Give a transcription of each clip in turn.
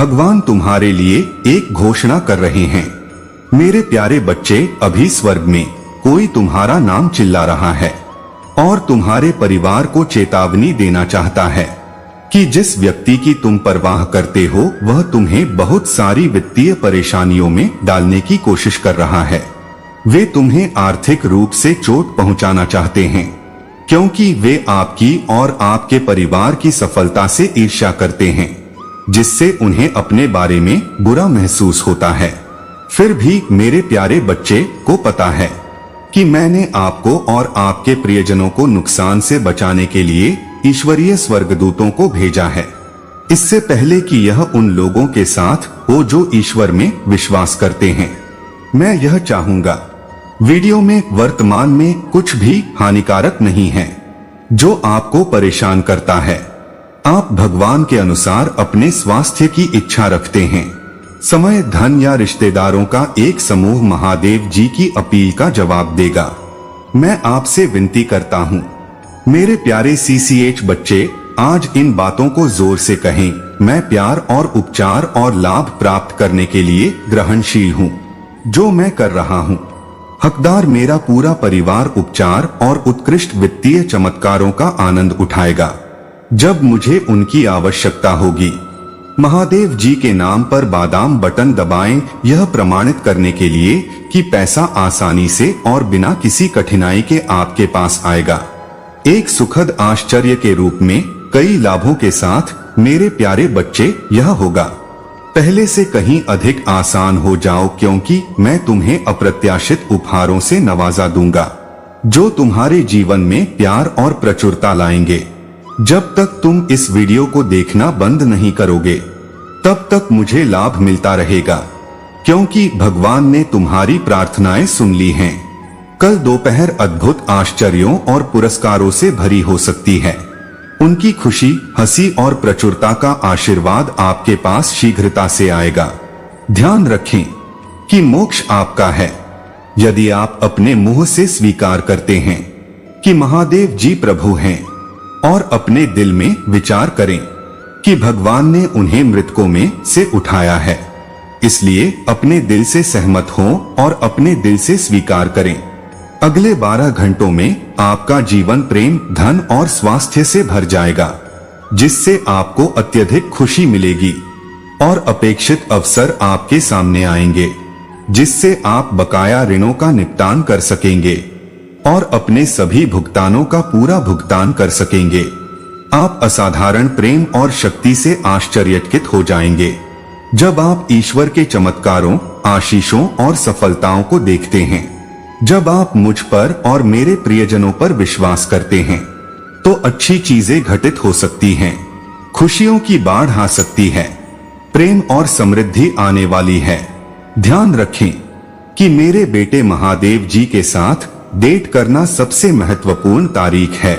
भगवान तुम्हारे लिए एक घोषणा कर रहे हैं। मेरे प्यारे बच्चे, अभी स्वर्ग में कोई तुम्हारा नाम चिल्ला रहा है और तुम्हारे परिवार को चेतावनी देना चाहता है कि जिस व्यक्ति की तुम परवाह करते हो वह तुम्हें बहुत सारी वित्तीय परेशानियों में डालने की कोशिश कर रहा है। वे तुम्हें आर्थिक रूप से चोट पहुंचाना चाहते हैं क्योंकि वे आपकी और आपके परिवार की सफलता से ईर्ष्या करते हैं, जिससे उन्हें अपने बारे में बुरा महसूस होता है। फिर भी मेरे प्यारे बच्चे को पता है कि मैंने आपको और आपके प्रियजनों को नुकसान से बचाने के लिए ईश्वरीय स्वर्गदूतों को भेजा है, इससे पहले कि यह उन लोगों के साथ हो जो ईश्वर में विश्वास करते हैं। मैं यह चाहूंगा वीडियो में वर्तमान में कुछ भी हानिकारक नहीं है जो आपको परेशान करता है। आप भगवान के अनुसार अपने स्वास्थ्य की इच्छा रखते हैं। समय, धन या रिश्तेदारों का एक समूह महादेव जी की अपील का जवाब देगा। मैं आपसे विनती करता हूँ मेरे प्यारे CCH बच्चे, आज इन बातों को जोर से कहें। मैं प्यार और उपचार और लाभ प्राप्त करने के लिए ग्रहणशील हूँ। जो मैं कर रहा हूँ, हकदार मेरा पूरा परिवार उपचार और उत्कृष्ट वित्तीय चमत्कारों का आनंद उठाएगा जब मुझे उनकी आवश्यकता होगी। महादेव जी के नाम पर बादाम बटन दबाएं यह प्रमाणित करने के लिए कि पैसा आसानी से और बिना किसी कठिनाई के आपके पास आएगा, एक सुखद आश्चर्य के रूप में कई लाभों के साथ। मेरे प्यारे बच्चे, यह होगा पहले से कहीं अधिक आसान हो जाओ क्योंकि मैं तुम्हें अप्रत्याशित उपहारों से नवाजा दूंगा जो तुम्हारे जीवन में प्यार और प्रचुरता लाएंगे। जब तक तुम इस वीडियो को देखना बंद नहीं करोगे तब तक मुझे लाभ मिलता रहेगा क्योंकि भगवान ने तुम्हारी प्रार्थनाएं सुन ली हैं। कल दोपहर अद्भुत आश्चर्यों और पुरस्कारों से भरी हो सकती है। उनकी खुशी, हंसी और प्रचुरता का आशीर्वाद आपके पास शीघ्रता से आएगा। ध्यान रखें कि मोक्ष आपका है यदि आप अपने मुंह से स्वीकार करते हैं कि महादेव जी प्रभु हैं और अपने दिल में विचार करें कि भगवान ने उन्हें मृतकों में से उठाया है। इसलिए अपने दिल से सहमत हों और अपने दिल से स्वीकार करें। अगले 12 घंटों में आपका जीवन प्रेम, धन और स्वास्थ्य से भर जाएगा, जिससे आपको अत्यधिक खुशी मिलेगी और अपेक्षित अवसर आपके सामने आएंगे, जिससे आप बकाया ऋणों का निपटान कर सकेंगे और अपने सभी भुगतानों का पूरा भुगतान कर सकेंगे। आप असाधारण प्रेम और शक्ति से आश्चर्यचकित हो जाएंगे जब आप ईश्वर के चमत्कारों, आशीषों और सफलताओं को देखते हैं। जब आप मुझ पर और मेरे प्रियजनों पर विश्वास करते हैं तो अच्छी चीजें घटित हो सकती हैं। खुशियों की बाढ़ आ सकती है, प्रेम और समृद्धि आने वाली है। ध्यान रखें कि मेरे बेटे महादेव जी के साथ डेट करना सबसे महत्वपूर्ण तारीख है।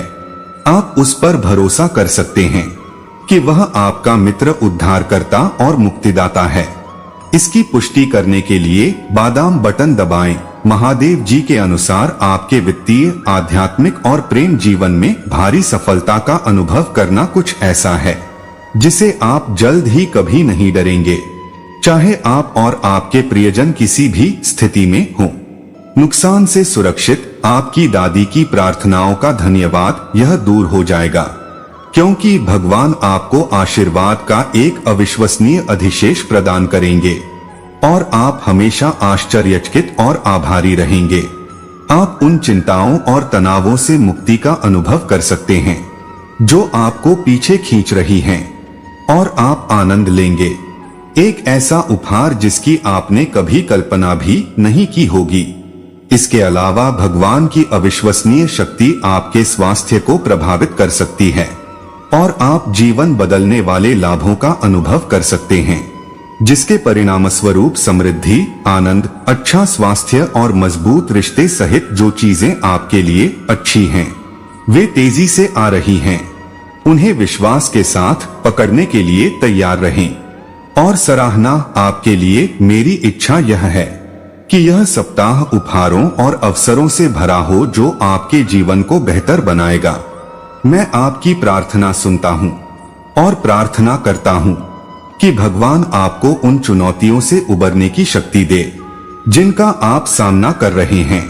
आप उस पर भरोसा कर सकते हैं कि वह आपका मित्र, उद्धारकर्ता और मुक्तिदाता है। इसकी पुष्टि करने के लिए बादाम बटन दबाएं। महादेव जी के अनुसार आपके वित्तीय, आध्यात्मिक और प्रेम जीवन में भारी सफलता का अनुभव करना कुछ ऐसा है जिसे आप जल्द ही कभी नहीं डरेंगे, चाहे आप और आपके प्रियजन किसी भी स्थिति में हों। नुकसान से सुरक्षित आपकी दादी की प्रार्थनाओं का धन्यवाद यह दूर हो जाएगा क्योंकि भगवान आपको आशीर्वाद का एक अविश्वसनीय अधिशेष प्रदान करेंगे और आप हमेशा आश्चर्यचकित और आभारी रहेंगे। आप उन चिंताओं और तनावों से मुक्ति का अनुभव कर सकते हैं जो आपको पीछे खींच रही हैं और आप आनंद लेंगे। एक ऐसा उपहार जिसकी आपने कभी कल्पना भी नहीं की होगी। इसके अलावा भगवान की अविश्वसनीय शक्ति आपके स्वास्थ्य को प्रभावित कर सकती है और आप जीवन बदलने वाले लाभों का अनुभव कर सकते हैं, जिसके परिणामस्वरूप समृद्धि, आनंद, अच्छा स्वास्थ्य और मजबूत रिश्ते सहित जो चीजें आपके लिए अच्छी हैं, वे तेजी से आ रही हैं। उन्हें विश्वास के साथ पकड़ने के लिए तैयार रहें और सराहना आपके लिए मेरी इच्छा यह है कि यह सप्ताह उपहारों और अवसरों से भरा हो जो आपके जीवन को बेहतर बनाएगा। मैं आपकी प्रार्थना सुनता हूँ और प्रार्थना करता हूँ कि भगवान आपको उन चुनौतियों से उबरने की शक्ति दे जिनका आप सामना कर रहे हैं।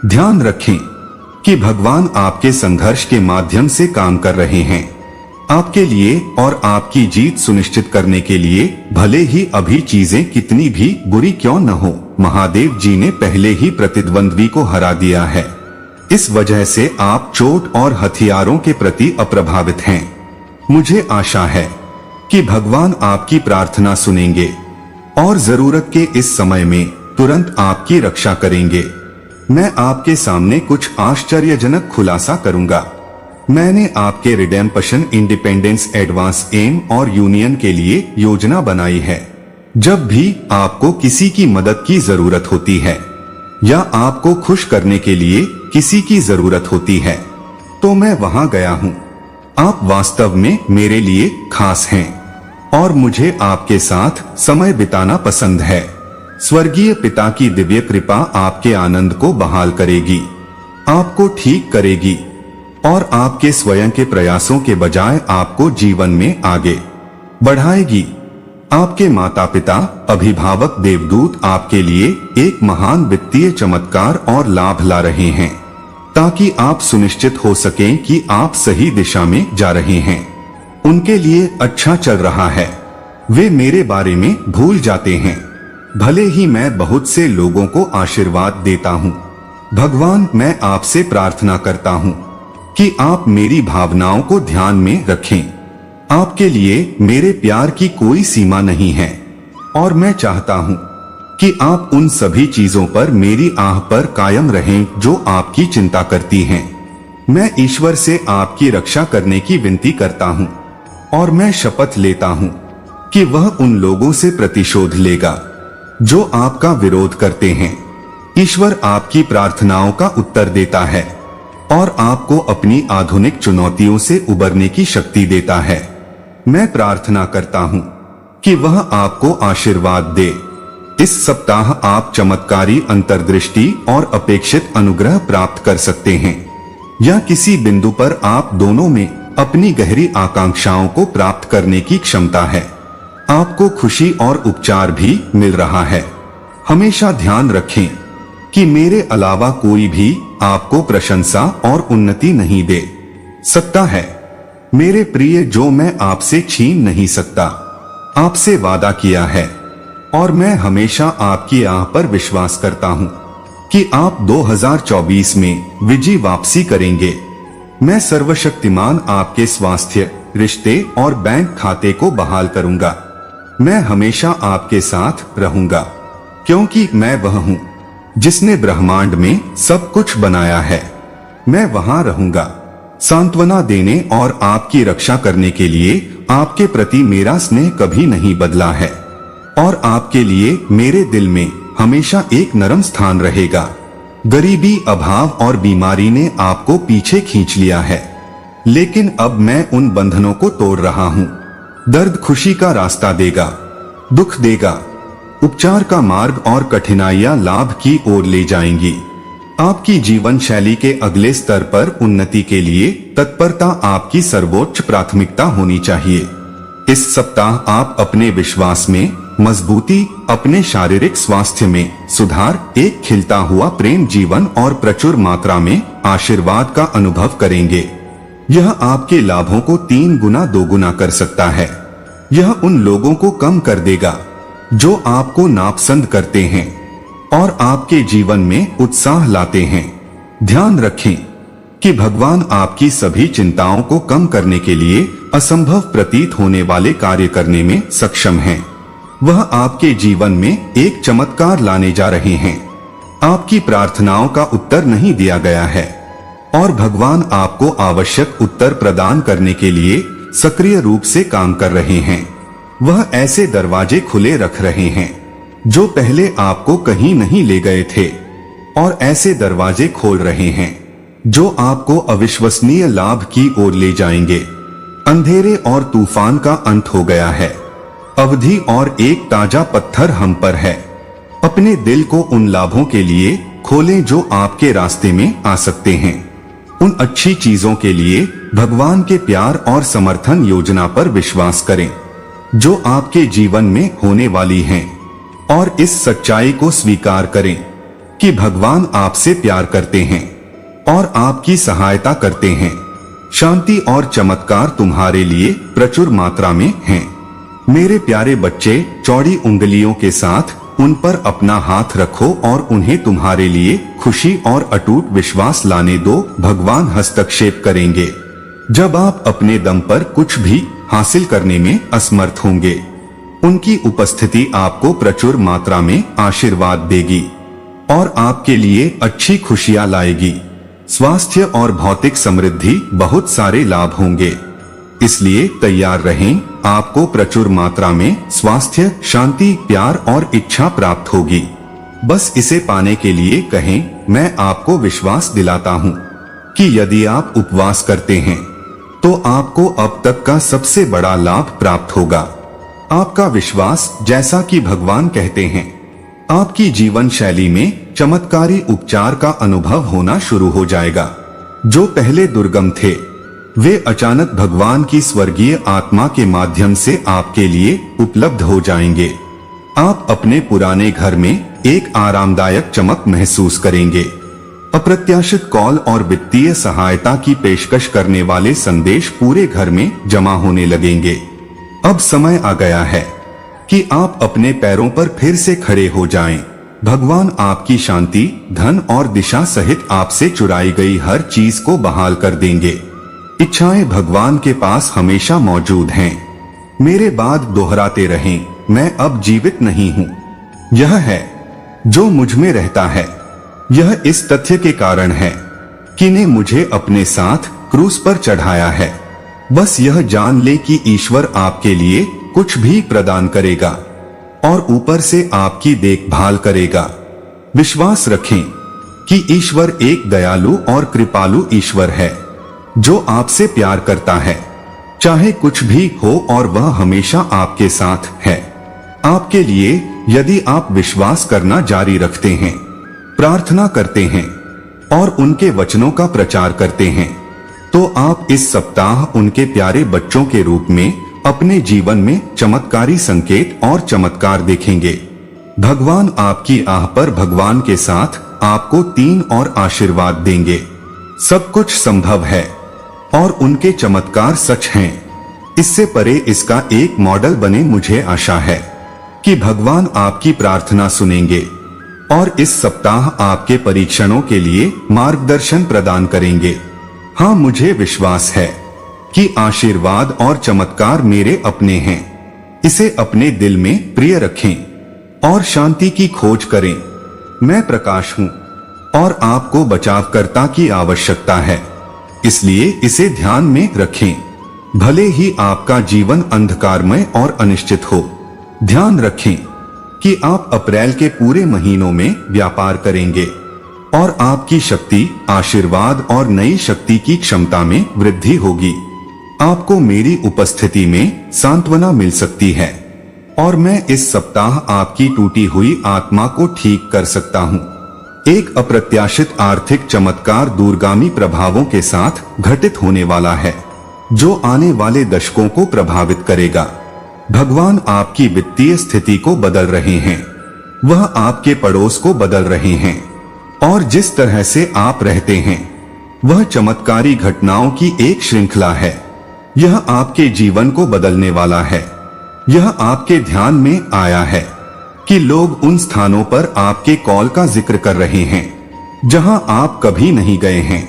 ध्यान रखें कि भगवान आपके संघर्ष के माध्यम से काम कर रहे हैं, आपके लिए और आपकी जीत सुनिश्चित करने के लिए, भले ही अभी चीजें कितनी भी बुरी क्यों न हो। महादेव जी ने पहले ही प्रतिद्वंद्वी को हरा दिया है, इस वजह से आप चोट और हथियारों के प्रति अप्रभावित हैं। मुझे आशा है कि भगवान आपकी प्रार्थना सुनेंगे और जरूरत के इस समय में तुरंत आपकी रक्षा करेंगे। मैं आपके सामने कुछ आश्चर्यजनक खुलासा करूंगा। मैंने आपके रिडेम्पशन, इंडिपेंडेंस, एडवांस, एम और यूनियन के लिए योजना बनाई है। जब भी आपको किसी की मदद की जरूरत होती है या आपको खुश करने के लिए किसी की जरूरत होती है तो मैं वहां गया हूं। आप वास्तव में मेरे लिए खास हैं और मुझे आपके साथ समय बिताना पसंद है। स्वर्गीय पिता की दिव्य कृपा आपके आनंद को बहाल करेगी, आपको ठीक करेगी और आपके स्वयं के प्रयासों के बजाय आपको जीवन में आगे बढ़ाएगी। आपके माता पिता, अभिभावक, देवदूत आपके लिए एक महान वित्तीय चमत्कार और लाभ ला रहे हैं ताकि आप सुनिश्चित हो सकें कि आप सही दिशा में जा रहे हैं। उनके लिए अच्छा चल रहा है, वे मेरे बारे में भूल जाते हैं। भले ही मैं बहुत से लोगों को आशीर्वाद देता हूँ, भगवान मैं आपसे प्रार्थना करता हूँ कि आप मेरी भावनाओं को ध्यान में रखें। आपके लिए मेरे प्यार की कोई सीमा नहीं है और मैं चाहता हूँ कि आप उन सभी चीजों पर मेरी आह पर कायम रहें जो आपकी चिंता करती हैं। मैं ईश्वर से आपकी रक्षा करने की विनती करता हूँ और मैं शपथ लेता हूँ कि वह उन लोगों से प्रतिशोध लेगा जो आपका विरोध करते हैं। ईश्वर आपकी प्रार्थनाओं का उत्तर देता है और आपको अपनी आधुनिक चुनौतियों से उबरने की शक्ति देता है। मैं प्रार्थना करता हूँ कि वह आपको आशीर्वाद दे। इस सप्ताह आप चमत्कारी अंतर्दृष्टि और अपेक्षित अनुग्रह प्राप्त कर सकते हैं या किसी बिंदु पर आप दोनों में अपनी गहरी आकांक्षाओं को प्राप्त करने की क्षमता है। आपको खुशी और उपचार भी मिल रहा है। हमेशा ध्यान रखें कि मेरे अलावा कोई भी आपको प्रशंसा और उन्नति नहीं दे सकता है। मेरे प्रिय, जो मैं आपसे छीन नहीं सकता, आपसे वादा किया है और मैं हमेशा आपकी आह पर विश्वास करता हूँ कि आप 2024 में विजयी वापसी करेंगे। मैं सर्वशक्तिमान आपके स्वास्थ्य, रिश्ते और बैंक खाते को बहाल करूंगा। मैं हमेशा आपके साथ रहूंगा क्योंकि मैं वह हूँ जिसने ब्रह्मांड में सब कुछ बनाया है। मैं वहां रहूंगा सांत्वना देने और आपकी रक्षा करने के लिए। आपके प्रति मेरा स्नेह कभी नहीं बदला है और आपके लिए मेरे दिल में हमेशा एक नरम स्थान रहेगा। गरीबी, अभाव और बीमारी ने आपको पीछे खींच लिया है, लेकिन अब मैं उन बंधनों को तोड़ रहा हूँ। दर्द खुशी का रास्ता देगा, दुख देगा, उपचार का मार्ग और कठिनाइयां लाभ की ओर ले जाएंगी। आपकी जीवन शैली के अगले स्तर पर उन्नति के लिए तत्परता आपकी सर्वोच्च प्राथमिकता होनी चाहिए। इस सप्ताह आप अपने विश्वास में मजबूती, अपने शारीरिक स्वास्थ्य में सुधार, एक खिलता हुआ प्रेम जीवन और प्रचुर मात्रा में आशीर्वाद का अनुभव करेंगे। यह आपके लाभों को 3 गुना 2 गुना कर सकता है। यह उन लोगों को कम कर देगा जो आपको नापसंद करते हैं और आपके जीवन में उत्साह लाते हैं। ध्यान रखें कि भगवान आपकी सभी चिंताओं को कम करने के लिए असंभव प्रतीत होने वाले कार्य करने में सक्षम हैं। वह आपके जीवन में एक चमत्कार लाने जा रहे हैं। आपकी प्रार्थनाओं का उत्तर नहीं दिया गया है और भगवान आपको आवश्यक उत्तर प्रदान करने के लिए सक्रिय रूप से काम कर रहे हैं। वह ऐसे दरवाजे खुले रख रहे हैं जो पहले आपको कहीं नहीं ले गए थे और ऐसे दरवाजे खोल रहे हैं जो आपको अविश्वसनीय लाभ की ओर ले जाएंगे। अंधेरे और तूफान का अंत हो गया है। अवधि और एक ताजा पत्थर हम पर है। अपने दिल को उन लाभों के लिए खोलें जो आपके रास्ते में आ सकते हैं। उन अच्छी चीजों के लिए भगवान के प्यार और समर्थन योजना पर विश्वास करें। जो आपके जीवन में होने वाली हैं, और इस सच्चाई को स्वीकार करें कि भगवान आपसे प्यार करते हैं और आपकी सहायता करते हैं। शांति और चमत्कार तुम्हारे लिए प्रचुर मात्रा में हैं। मेरे प्यारे बच्चे, चौड़ी उंगलियों के साथ उन पर अपना हाथ रखो और उन्हें तुम्हारे लिए खुशी और अटूट विश्वास लाने दो। भगवान हस्तक्षेप करेंगे जब आप अपने दम पर कुछ भी हासिल करने में असमर्थ होंगे। उनकी उपस्थिति आपको प्रचुर मात्रा में आशीर्वाद देगी और आपके लिए अच्छी खुशियां लाएगी। स्वास्थ्य और भौतिक समृद्धि, बहुत सारे लाभ होंगे, इसलिए तैयार रहें। आपको प्रचुर मात्रा में स्वास्थ्य, शांति, प्यार और इच्छा प्राप्त होगी। बस इसे पाने के लिए कहें, मैं आपको विश्वास दिलाता हूँ कि यदि आप उपवास करते हैं तो आपको अब तक का सबसे बड़ा लाभ प्राप्त होगा। आपका विश्वास, जैसा कि भगवान कहते हैं, आपकी जीवन शैली में चमत्कारी उपचार का अनुभव होना शुरू हो जाएगा। जो पहले दुर्गम थे, वे अचानक भगवान की स्वर्गीय आत्मा के माध्यम से आपके लिए उपलब्ध हो जाएंगे। आप अपने पुराने घर में एक आरामदायक चमक महसूस करेंगे। अप्रत्याशित कॉल और वित्तीय सहायता की पेशकश करने वाले संदेश पूरे घर में जमा होने लगेंगे। अब समय आ गया है कि आप अपने पैरों पर फिर से खड़े हो जाएं। भगवान आपकी शांति, धन और दिशा सहित आपसे चुराई गई हर चीज को बहाल कर देंगे। इच्छाएं भगवान के पास हमेशा मौजूद हैं। मेरे बाद दोहराते रहें, मैं अब जीवित नहीं हूँ। यह है जो मुझ में रहता है। यह इस तथ्य के कारण है कि ने मुझे अपने साथ क्रूस पर चढ़ाया है। बस यह जान ले कि ईश्वर आपके लिए कुछ भी प्रदान करेगा और ऊपर से आपकी देखभाल करेगा। विश्वास रखें कि ईश्वर एक दयालु और कृपालु ईश्वर है जो आपसे प्यार करता है, चाहे कुछ भी हो, और वह हमेशा आपके साथ है। आपके लिए यदि आप विश्वास करना जारी रखते हैं, प्रार्थना करते हैं और उनके वचनों का प्रचार करते हैं, तो आप इस सप्ताह उनके प्यारे बच्चों के रूप में अपने जीवन में चमत्कारी संकेत और चमत्कार देखेंगे। भगवान आपकी आह पर भगवान के साथ आपको 3 और आशीर्वाद देंगे। सब कुछ संभव है और उनके चमत्कार सच हैं। इससे परे इसका एक मॉडल बने। मुझे आशा है कि भगवान आपकी प्रार्थना सुनेंगे और इस सप्ताह आपके परीक्षणों के लिए मार्गदर्शन प्रदान करेंगे। हाँ, मुझे विश्वास है कि आशीर्वाद और चमत्कार मेरे अपने हैं। इसे अपने दिल में प्रिय रखें और शांति की खोज करें। मैं प्रकाश हूँ और आपको बचावकर्ता की आवश्यकता है, इसलिए इसे ध्यान में रखें। भले ही आपका जीवन अंधकारमय और अनिश्चित हो, ध्यान रखें कि आप अप्रैल के पूरे महीनों में व्यापार करेंगे और आपकी शक्ति, आशीर्वाद और नई शक्ति की क्षमता में वृद्धि होगी। आपको मेरी उपस्थिति में सांत्वना मिल सकती है और मैं इस सप्ताह आपकी टूटी हुई आत्मा को ठीक कर सकता हूँ। एक अप्रत्याशित आर्थिक चमत्कार दूरगामी प्रभावों के साथ घटित होने वाला है जो आने वाले दशकों को प्रभावित करेगा। भगवान आपकी वित्तीय स्थिति को बदल रहे हैं, वह आपके पड़ोस को बदल रहे हैं और जिस तरह से आप रहते हैं वह चमत्कारी घटनाओं की एक श्रृंखला है। यह आपके जीवन को बदलने वाला है। यह आपके ध्यान में आया है कि लोग उन स्थानों पर आपके कॉल का जिक्र कर रहे हैं जहां आप कभी नहीं गए हैं।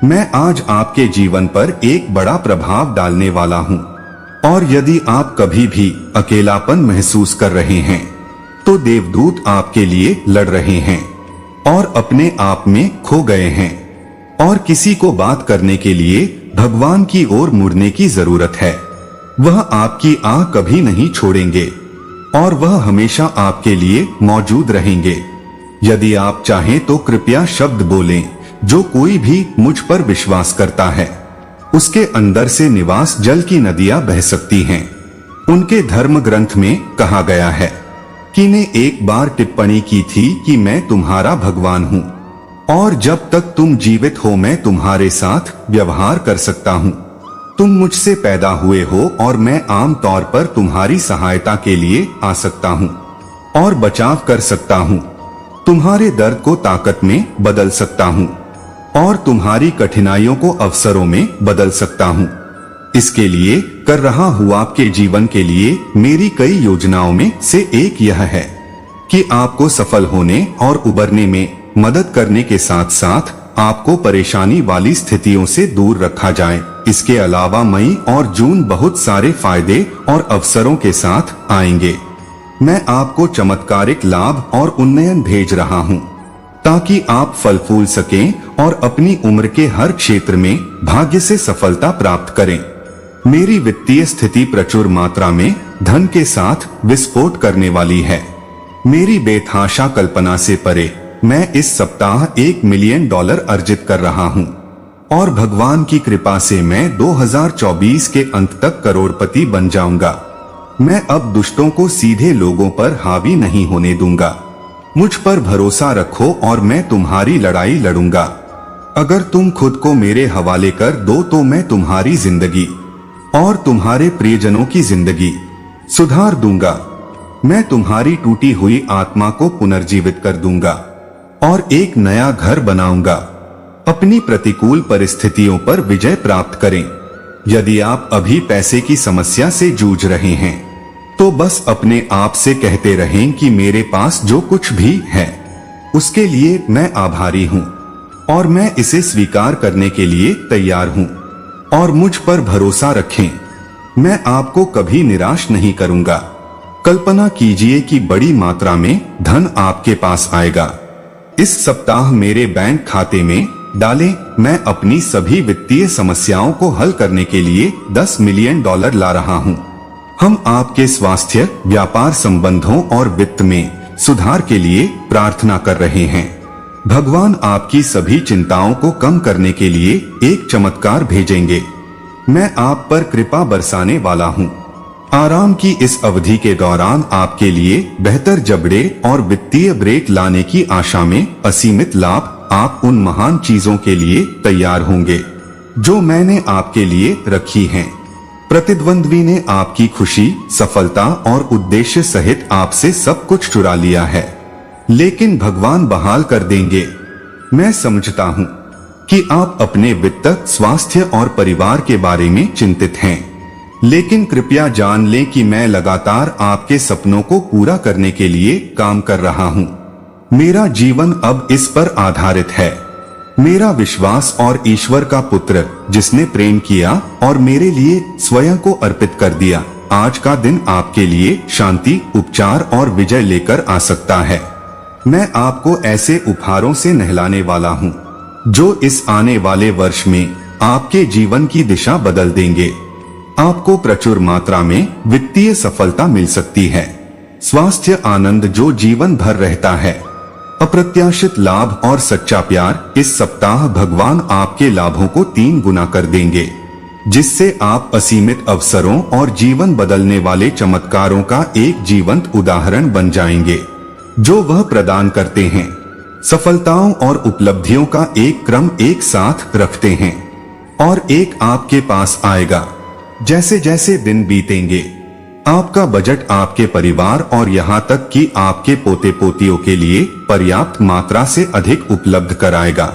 मैं आज आपके जीवन पर एक बड़ा प्रभाव डालने वाला हूं और यदि आप कभी भी अकेलापन महसूस कर रहे हैं तो देवदूत आपके लिए लड़ रहे हैं और अपने आप में खो गए हैं और किसी को बात करने के लिए भगवान की ओर मुड़ने की जरूरत है। वह आपकी आह कभी नहीं छोड़ेंगे और वह हमेशा आपके लिए मौजूद रहेंगे। यदि आप चाहें तो कृपया शब्द बोलें, जो कोई भी मुझ पर विश्वास करता है उसके अंदर से निवास जल की नदियां बह सकती हैं। उनके धर्म ग्रंथ में कहा गया है कि ने एक बार टिप्पणी की थी कि मैं तुम्हारा भगवान हूँ और जब तक तुम जीवित हो मैं तुम्हारे साथ व्यवहार कर सकता हूँ। तुम मुझसे पैदा हुए हो और मैं आम तौर पर तुम्हारी सहायता के लिए आ सकता हूँ और बचाव कर सकता हूँ। तुम्हारे दर्द को ताकत में बदल सकता हूँ और तुम्हारी कठिनाइयों को अवसरों में बदल सकता हूँ। इसके लिए कर रहा हूँ आपके जीवन के लिए मेरी कई योजनाओं में से एक यह है कि आपको सफल होने और उबरने में मदद करने के साथ साथ आपको परेशानी वाली स्थितियों से दूर रखा जाए। इसके अलावा मई और जून बहुत सारे फायदे और अवसरों के साथ आएंगे। मैं आपको चमत्कारिक लाभ और उन्नयन भेज रहा हूँ ताकि आप फल फूल सकें और अपनी उम्र के हर क्षेत्र में भाग्य से सफलता प्राप्त करें। मेरी वित्तीय स्थिति प्रचुर मात्रा में धन के साथ विस्फोट करने वाली है। मेरी बेतहाशा कल्पना से परे मैं इस सप्ताह $1 मिलियन अर्जित कर रहा हूँ और भगवान की कृपा से मैं 2024 के अंत तक करोड़पति बन जाऊंगा। मैं अब दुष्टों को सीधे लोगों पर हावी नहीं होने दूंगा। मुझ पर भरोसा रखो और मैं तुम्हारी लड़ाई लड़ूंगा। अगर तुम खुद को मेरे हवाले कर दो तो मैं तुम्हारी जिंदगी और तुम्हारे प्रियजनों की जिंदगी सुधार दूंगा। मैं तुम्हारी टूटी हुई आत्मा को पुनर्जीवित कर दूंगा और एक नया घर बनाऊंगा। अपनी प्रतिकूल परिस्थितियों पर विजय प्राप्त करें। यदि आप अभी पैसे की समस्या से जूझ रहे हैं तो बस अपने आप से कहते रहें कि मेरे पास जो कुछ भी है उसके लिए मैं आभारी हूँ और मैं इसे स्वीकार करने के लिए तैयार हूँ और मुझ पर भरोसा रखें। मैं आपको कभी निराश नहीं करूंगा। कल्पना कीजिए कि बड़ी मात्रा में धन आपके पास आएगा। इस सप्ताह मेरे बैंक खाते में डालें। मैं अपनी सभी वित्तीय समस्याओं को हल करने के लिए $10 मिलियन ला रहा हूं। हम आपके स्वास्थ्य, व्यापार संबंधों और वित्त में सुधार के लिए प्रार्थना कर रहे हैं। भगवान आपकी सभी चिंताओं को कम करने के लिए एक चमत्कार भेजेंगे। मैं आप पर कृपा बरसाने वाला हूं। आराम की इस अवधि के दौरान आपके लिए बेहतर जबड़े और वित्तीय ब्रेक लाने की आशा में असीमित लाभ। आप उन महान चीजों के लिए तैयार होंगे जो मैंने आपके लिए रखी हैं। प्रतिद्वंद्वी ने आपकी खुशी, सफलता और उद्देश्य सहित आपसे सब कुछ चुरा लिया है, लेकिन भगवान बहाल कर देंगे। मैं समझता हूँ कि आप अपने वित्त, स्वास्थ्य और परिवार के बारे में चिंतित हैं, लेकिन कृपया जान लें कि मैं लगातार आपके सपनों को पूरा करने के लिए काम कर रहा हूँ। मेरा जीवन अब इस पर आधारित है। मेरा विश्वास और ईश्वर का पुत्र जिसने प्रेम किया और मेरे लिए स्वयं को अर्पित कर दिया, आज का दिन आपके लिए शांति, उपचार और विजय लेकर आ सकता है। मैं आपको ऐसे उपहारों से नहलाने वाला हूँ जो इस आने वाले वर्ष में आपके जीवन की दिशा बदल देंगे। आपको प्रचुर मात्रा में वित्तीय सफलता मिल सकती है। स्वास्थ्य आनंद जो जीवन भर रहता है। अप्रत्याशित लाभ और सच्चा प्यार। इस सप्ताह भगवान आपके लाभों को 3 गुना कर देंगे, जिससे आप असीमित अवसरों और जीवन बदलने वाले चमत्कारों का एक जीवंत उदाहरण बन जाएंगे जो वह प्रदान करते हैं। सफलताओं और उपलब्धियों का एक क्रम एक साथ रखते हैं और एक आपके पास आएगा। जैसे जैसे दिन बीतेंगे, आपका बजट आपके परिवार और यहाँ तक कि आपके पोते पोतियों के लिए पर्याप्त मात्रा से अधिक उपलब्ध कराएगा।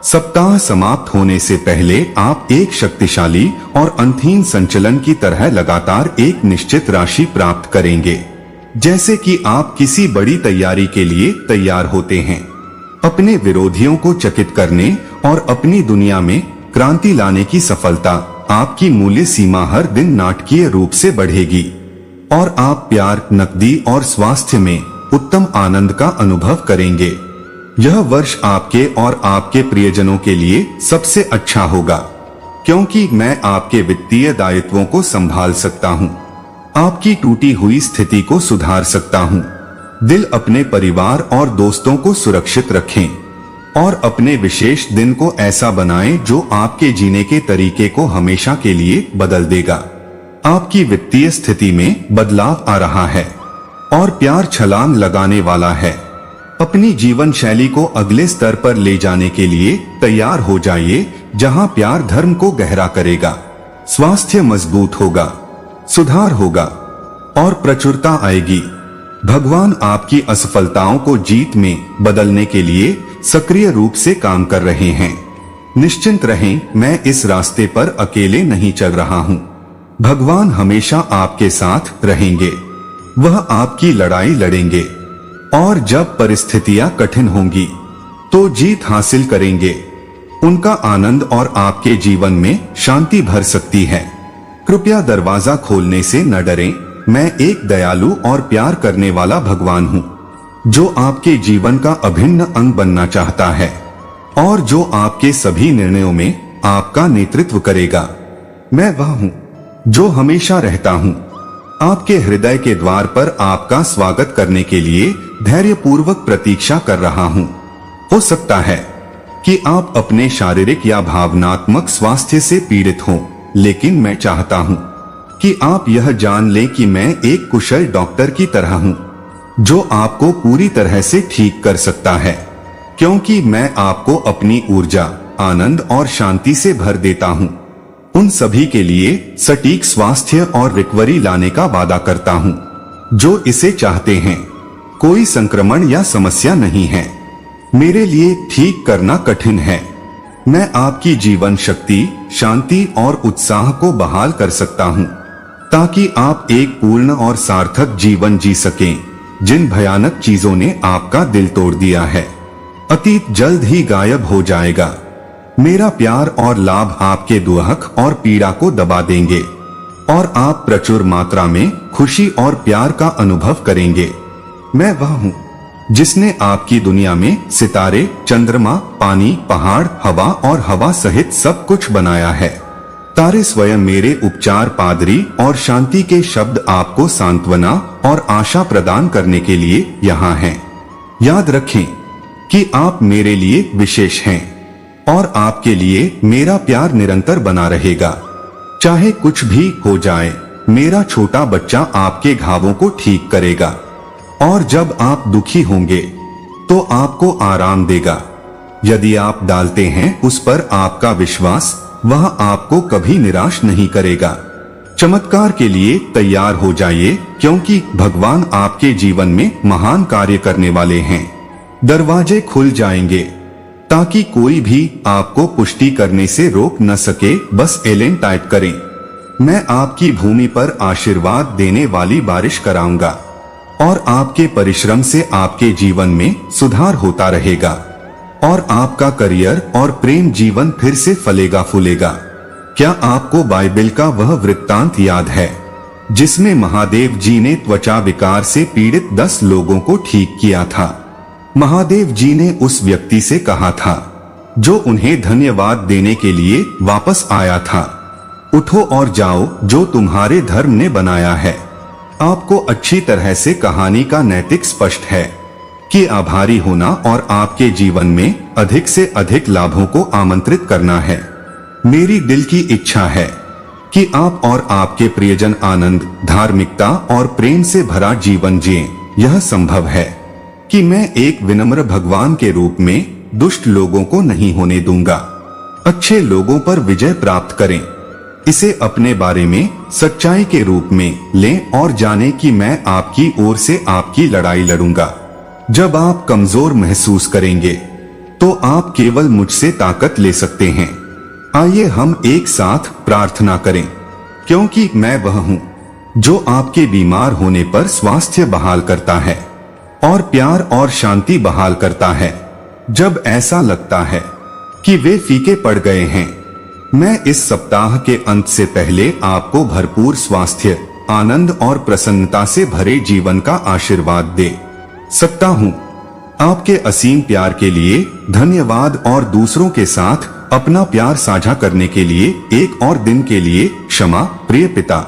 सप्ताह समाप्त होने से पहले आप एक शक्तिशाली और अंतहीन संचलन की तरह लगातार एक निश्चित राशि प्राप्त करेंगे, जैसे कि आप किसी बड़ी तैयारी के लिए तैयार होते हैं। अपने विरोधियों को चकित करने और अपनी दुनिया में क्रांति लाने की सफलता। आपकी मूल्य सीमा हर दिन नाटकीय रूप से बढ़ेगी और आप प्यार, नकदी और स्वास्थ्य में उत्तम आनंद का अनुभव करेंगे। यह वर्ष आपके और आपके प्रियजनों के लिए सबसे अच्छा होगा, क्योंकि मैं आपके वित्तीय दायित्वों को संभाल सकता हूँ, आपकी टूटी हुई स्थिति को सुधार सकता हूँ। दिल अपने परिवार और दोस्तों को सुरक्षित रखें और अपने विशेष दिन को ऐसा बनाएं जो आपके जीने के तरीके को हमेशा के लिए बदल देगा। आपकी वित्तीय स्थिति में बदलाव आ रहा है और प्यार छलांग लगाने वाला है। अपनी जीवन शैली को अगले स्तर पर ले जाने के लिए तैयार हो जाइए, जहां प्यार धर्म को गहरा करेगा। स्वास्थ्य मजबूत होगा, सुधार होगा और प्रचुरता आएगी। भगवान आपकी असफलताओं को जीत में बदलने के लिए सक्रिय रूप से काम कर रहे हैं। निश्चिंत रहें, मैं इस रास्ते पर अकेले नहीं चल रहा हूँ। भगवान हमेशा आपके साथ रहेंगे। वह आपकी लड़ाई लड़ेंगे और जब परिस्थितियां कठिन होंगी तो जीत हासिल करेंगे। उनका आनंद और आपके जीवन में शांति भर सकती है। कृपया दरवाजा खोलने से न डरें। मैं एक दयालु और प्यार करने वाला भगवान हूँ, जो आपके जीवन का अभिन्न अंग बनना चाहता है और जो आपके सभी निर्णयों में आपका नेतृत्व करेगा। मैं वह हूँ जो हमेशा रहता हूँ, आपके हृदय के द्वार पर आपका स्वागत करने के लिए धैर्यपूर्वक प्रतीक्षा कर रहा हूँ। हो सकता है कि आप अपने शारीरिक या भावनात्मक स्वास्थ्य से पीड़ित हों, लेकिन मैं चाहता हूँ कि आप यह जान लें कि मैं एक कुशल डॉक्टर की तरह हूँ, जो आपको पूरी तरह से ठीक कर सकता है, क्योंकि मैं आपको अपनी ऊर्जा, आनंद और शांति से भर देता हूँ। उन सभी के लिए सटीक स्वास्थ्य और रिकवरी लाने का वादा करता हूँ जो इसे चाहते हैं। कोई संक्रमण या समस्या नहीं है। मेरे लिए ठीक करना कठिन है। मैं आपकी जीवन शक्ति, शांति और उत्साह को बहाल कर सकता हूँ, ताकि आप एक पूर्ण और सार्थक जीवन जी सकें। जिन भयानक चीजों ने आपका दिल तोड़ दिया है, अतीत जल्द ही गायब हो जाएगा। मेरा प्यार और लाभ आपके दुख और पीड़ा को दबा देंगे और आप प्रचुर मात्रा में खुशी और प्यार का अनुभव करेंगे। मैं वह हूँ जिसने आपकी दुनिया में सितारे, चंद्रमा, पानी, पहाड़, हवा और हवा सहित सब कुछ बनाया है। तारे स्वयं मेरे उपचार, पादरी और शांति के शब्द आपको सांत्वना और आशा प्रदान करने के लिए यहाँ हैं। याद रखें कि आप मेरे लिए विशेष हैं और आपके लिए मेरा प्यार निरंतर बना रहेगा। चाहे कुछ भी हो जाए, मेरा छोटा बच्चा आपके घावों को ठीक करेगा और जब आप दुखी होंगे तो आपको आराम देगा। यदि आप डालते हैं उस पर आपका विश्वास, वह आपको कभी निराश नहीं करेगा। चमत्कार के लिए तैयार हो जाइए, क्योंकि भगवान आपके जीवन में महान कार्य करने वाले हैं। दरवाजे खुल जाएंगे ताकि कोई भी आपको पुष्टि करने से रोक न सके। बस एलेन टाइप करें। मैं आपकी भूमि पर आशीर्वाद देने वाली बारिश कराऊंगा और आपके परिश्रम से आपके जीवन में सुधार होता रहेगा और आपका करियर और प्रेम जीवन फिर से फलेगा फूलेगा। क्या आपको बाइबल का वह वृत्तांत याद है जिसमें महादेव जी ने त्वचा विकार से पीड़ित 10 लोगों को ठीक किया था? महादेव जी ने उस व्यक्ति से कहा था जो उन्हें धन्यवाद देने के लिए वापस आया था, उठो और जाओ, जो तुम्हारे धर्म ने बनाया है। आपको अच्छी तरह से कहानी का नैतिक स्पष्ट है कि आभारी होना और आपके जीवन में अधिक से अधिक लाभों को आमंत्रित करना है। मेरी दिल की इच्छा है कि आप और आपके प्रियजन आनंद, धार्मिकता और प्रेम से भरा जीवन जिएं। यह संभव है कि मैं एक विनम्र भगवान के रूप में दुष्ट लोगों को नहीं होने दूंगा। अच्छे लोगों पर विजय प्राप्त करें। इसे अपने बारे में सच्चाई के रूप में लें और जानें कि मैं आपकी ओर से आपकी लड़ाई लड़ूंगा। जब आप कमजोर महसूस करेंगे तो आप केवल मुझसे ताकत ले सकते हैं। आइए हम एक साथ प्रार्थना करें, क्योंकि मैं वह हूँ जो आपके बीमार होने पर स्वास्थ्य बहाल करता है और प्यार और शांति बहाल करता है। जब ऐसा लगता है कि वे फीके पड़ गए हैं, मैं इस सप्ताह के अंत से पहले आपको भरपूर स्वास्थ्य, आनंद और प्रसन्नता से भरे जीवन का आशीर्वाद दे सकता हूँ। आपके असीम प्यार के लिए धन्यवाद और दूसरों के साथ अपना प्यार साझा करने के लिए एक और दिन के लिए क्षमा, प्रिय पिता,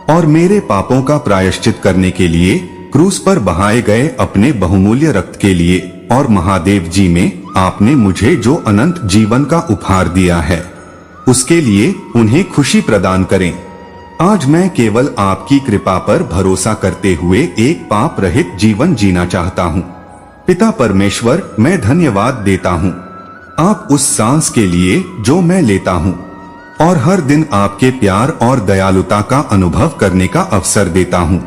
और मेरे पापों का प्रायश्चित करने के लिए क्रूस पर बहाए गए अपने बहुमूल्य रक्त के लिए, और महादेव जी में आपने मुझे जो अनंत जीवन का उपहार दिया है उसके लिए उन्हें खुशी प्रदान करें। आज मैं केवल आपकी कृपा पर भरोसा करते हुए एक पाप रहित जीवन जीना चाहता हूँ। पिता परमेश्वर, मैं धन्यवाद देता हूँ आप उस सांस के लिए जो मैं लेता हूँ। और हर दिन आपके प्यार और दयालुता का अनुभव करने का अवसर देता हूँ।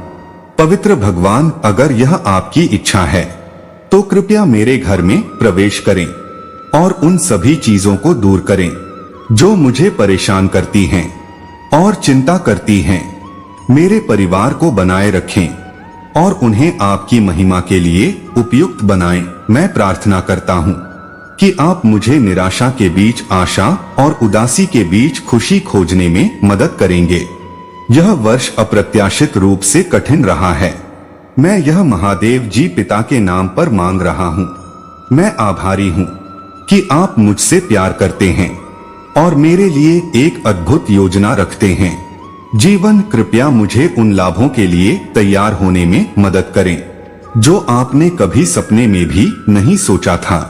पवित्र भगवान, अगर यह आपकी इच्छा है तो कृपया मेरे घर में प्रवेश करें और उन सभी चीजों को दूर करें जो मुझे परेशान करती हैं और चिंता करती हैं। मेरे परिवार को बनाए रखें और उन्हें आपकी महिमा के लिए उपयुक्त बनाएं। मैं प्रार्थना करता हूँ कि आप मुझे निराशा के बीच आशा और उदासी के बीच खुशी खोजने में मदद करेंगे। यह वर्ष अप्रत्याशित रूप से कठिन रहा है। मैं यह महादेव जी पिता के नाम पर मांग रहा हूँ। मैं आभारी हूँ कि आप मुझसे प्यार करते हैं और मेरे लिए एक अद्भुत योजना रखते हैं। जीवन, कृपया मुझे उन लाभों के लिए तैयार होने में मदद करें जो आपने कभी सपने में भी नहीं सोचा था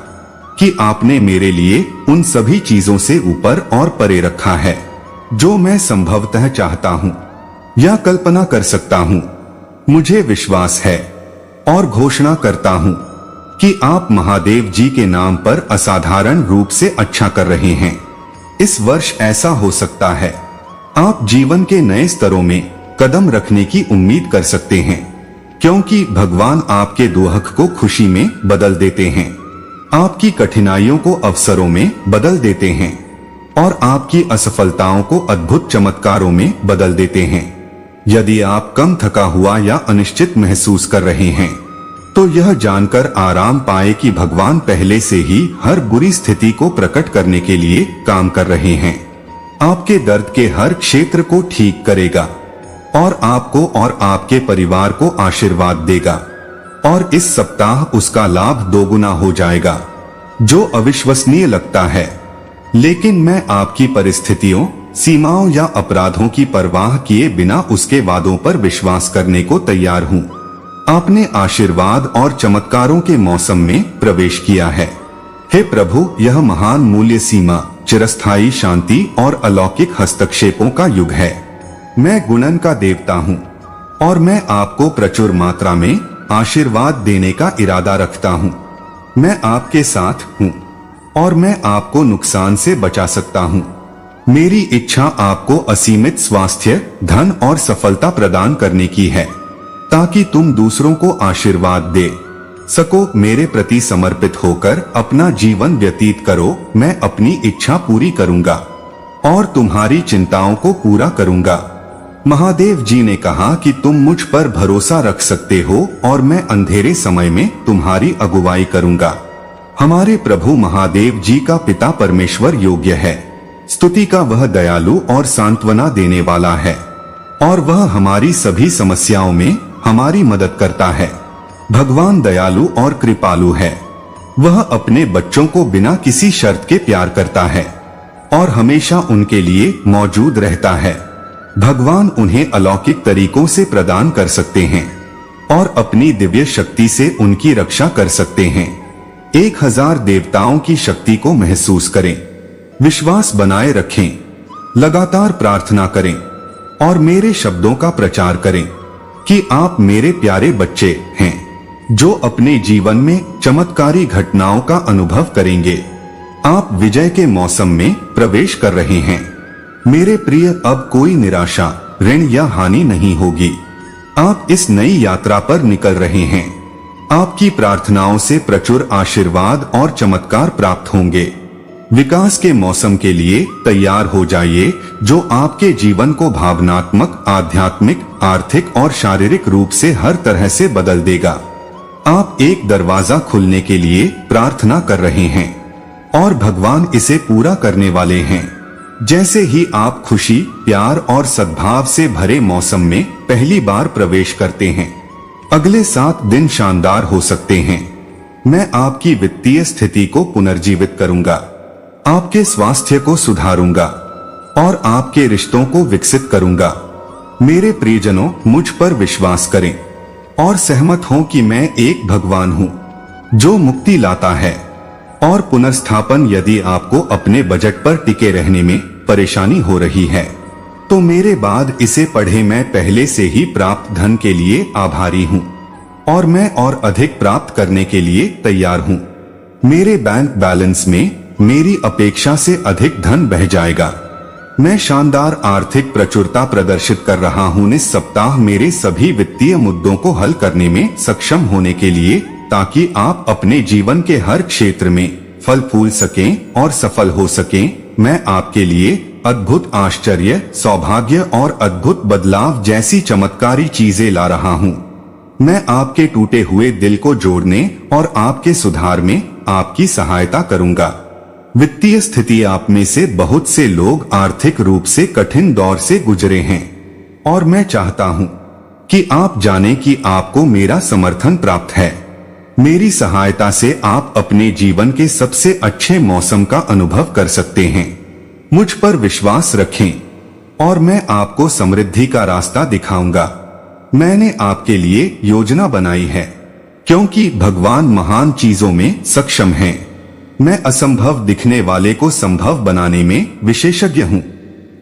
कि आपने मेरे लिए उन सभी चीजों से ऊपर और परे रखा है जो मैं संभवतः चाहता हूँ या कल्पना कर सकता हूँ। मुझे विश्वास है और घोषणा करता हूँ कि आप महादेव जी के नाम पर असाधारण रूप से अच्छा कर रहे हैं। इस वर्ष ऐसा हो सकता है आप जीवन के नए स्तरों में कदम रखने की उम्मीद कर सकते हैं, क्योंकि भगवान आपके दुख को खुशी में बदल देते हैं, आपकी कठिनाइयों को अवसरों में बदल देते हैं और आपकी असफलताओं को अद्भुत चमत्कारों में बदल देते हैं। यदि आप कम थका हुआ या अनिश्चित महसूस कर रहे हैं तो यह जानकर आराम पाए कि भगवान पहले से ही हर बुरी स्थिति को प्रकट करने के लिए काम कर रहे हैं। आपके दर्द के हर क्षेत्र को ठीक करेगा और आपको और आपके परिवार को आशीर्वाद देगा और इस सप्ताह उसका लाभ दोगुना हो जाएगा, जो अविश्वसनीय लगता है। लेकिन मैं आपकी परिस्थितियों, सीमाओं या अपराधों की परवाह किए बिना उसके वादों पर विश्वास करने को तैयार हूँ। आपने आशीर्वाद और चमत्कारों के मौसम में प्रवेश किया है। हे प्रभु, यह महान मूल्य सीमा, चिरस्थायी शांति और अलौकिक हस्तक्षेपों का युग है। मैं गुणन का देवता हूँ और मैं आपको प्रचुर मात्रा में आशीर्वाद देने का इरादा रखता हूँ। मैं आपके साथ हूँ और मैं आपको नुकसान से बचा सकता हूँ। मेरी इच्छा आपको असीमित स्वास्थ्य, धन और सफलता प्रदान करने की है, ताकि तुम दूसरों को आशीर्वाद दे सको। मेरे प्रति समर्पित होकर अपना जीवन व्यतीत करो। मैं अपनी इच्छा पूरी करूंगा और तुम्हारी चिंताओं को पूरा करूंगा। महादेव जी ने कहा कि तुम मुझ पर भरोसा रख सकते हो और मैं अंधेरे समय में तुम्हारी अगुवाई करूंगा। हमारे प्रभु महादेव जी का पिता परमेश्वर योग्य है स्तुति का। वह दयालु और सांत्वना देने वाला है और वह हमारी सभी समस्याओं में हमारी मदद करता है। भगवान दयालु और कृपालु है। वह अपने बच्चों को बिना किसी शर्त के प्यार करता है और हमेशा उनके लिए मौजूद रहता है। भगवान उन्हें अलौकिक तरीकों से प्रदान कर सकते हैं और अपनी दिव्य शक्ति से उनकी रक्षा कर सकते हैं। 1000 देवताओं की शक्ति को महसूस करें, विश्वास बनाए रखें, लगातार प्रार्थना करें और मेरे शब्दों का प्रचार करें कि आप मेरे प्यारे बच्चे हैं जो अपने जीवन में चमत्कारी घटनाओं का अनुभव करेंगे। आप विजय के मौसम में प्रवेश कर रहे हैं। मेरे प्रिय, अब कोई निराशा, ऋण या हानि नहीं होगी। आप इस नई यात्रा पर निकल रहे हैं। आपकी प्रार्थनाओं से प्रचुर आशीर्वाद और चमत्कार प्राप्त होंगे। विकास के मौसम के लिए तैयार हो जाइए, जो आपके जीवन को भावनात्मक, आध्यात्मिक, आर्थिक और शारीरिक रूप से हर तरह से बदल देगा। आप एक दरवाजा खुलने के लिए प्रार्थना कर रहे हैं और भगवान इसे पूरा करने वाले हैं। जैसे ही आप खुशी, प्यार और सद्भाव से भरे मौसम में पहली बार प्रवेश करते हैं, अगले 7 दिन शानदार हो सकते हैं। मैं आपकी वित्तीय स्थिति को पुनर्जीवित करूंगा, आपके स्वास्थ्य को सुधारूंगा और आपके रिश्तों को विकसित करूंगा। मेरे प्रियजनों, मुझ पर विश्वास करें और सहमत हों कि मैं एक भगवान हूं जो मुक्ति लाता है और पुनर्स्थापन। यदि आपको अपने बजट पर टिके रहने में परेशानी हो रही है तो मेरे बाद इसे पढ़े। मैं पहले से ही प्राप्त धन के लिए आभारी हूं और मैं और अधिक प्राप्त करने के लिए तैयार हूं। मेरे बैंक बैलेंस में मेरी अपेक्षा से अधिक धन बह जाएगा। मैं शानदार आर्थिक प्रचुरता प्रदर्शित कर रहा हूँ। इस सप्ताह मेरे सभी वित्तीय मुद्दों को हल करने में सक्षम होने के लिए, ताकि आप अपने जीवन के हर क्षेत्र में फल फूल सकें और सफल हो सकें, मैं आपके लिए अद्भुत आश्चर्य, सौभाग्य और अद्भुत बदलाव जैसी चमत्कारी चीजें ला रहा हूँ। मैं आपके टूटे हुए दिल को जोड़ने और आपके सुधार में आपकी सहायता करूंगा। वित्तीय स्थिति आप में से बहुत से लोग आर्थिक रूप से कठिन दौर से गुजरे हैं और मैं चाहता हूं कि आप जानें कि आपको मेरा समर्थन प्राप्त है। मेरी सहायता से आप अपने जीवन के सबसे अच्छे मौसम का अनुभव कर सकते हैं। मुझ पर विश्वास रखें और मैं आपको समृद्धि का रास्ता दिखाऊंगा। मैंने आपके लिए योजना बनाई है, क्योंकि भगवान महान चीजों में सक्षम हैं। मैं असंभव दिखने वाले को संभव बनाने में विशेषज्ञ हूँ।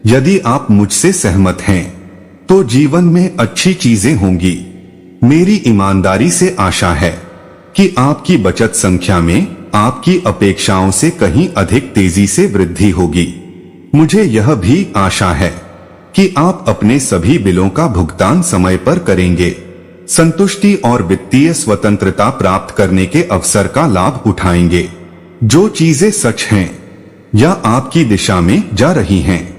यदि आप मुझसे सहमत हैं, तो जीवन में अच्छी चीजें होंगी। मेरी ईमानदारी से आशा है कि आपकी बचत संख्या में आपकी अपेक्षाओं से कहीं अधिक तेजी से वृद्धि होगी। मुझे यह भी आशा है कि आप अपने सभी बिलों का भुगतान समय पर करेंगे, संतुष्टि और वित्तीय स्वतंत्रता प्राप्त करने के अवसर का लाभ उठाएंगे। जो चीजें सच हैं या आपकी दिशा में जा रही हैं,